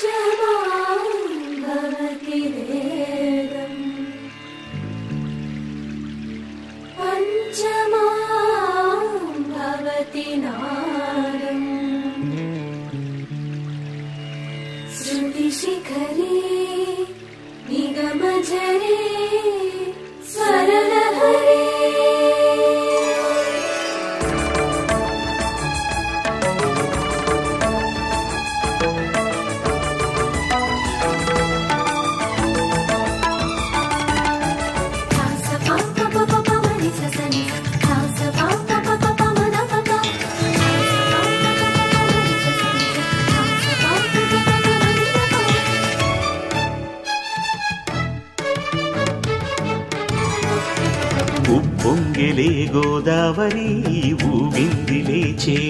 पंचमां भवति वेदम् पंचमां भवति नादम् श्रुतिशिखरे निगमझरे स्वरलहरे ఉప్పొంగిలే గోదావరి ఊగిందిలే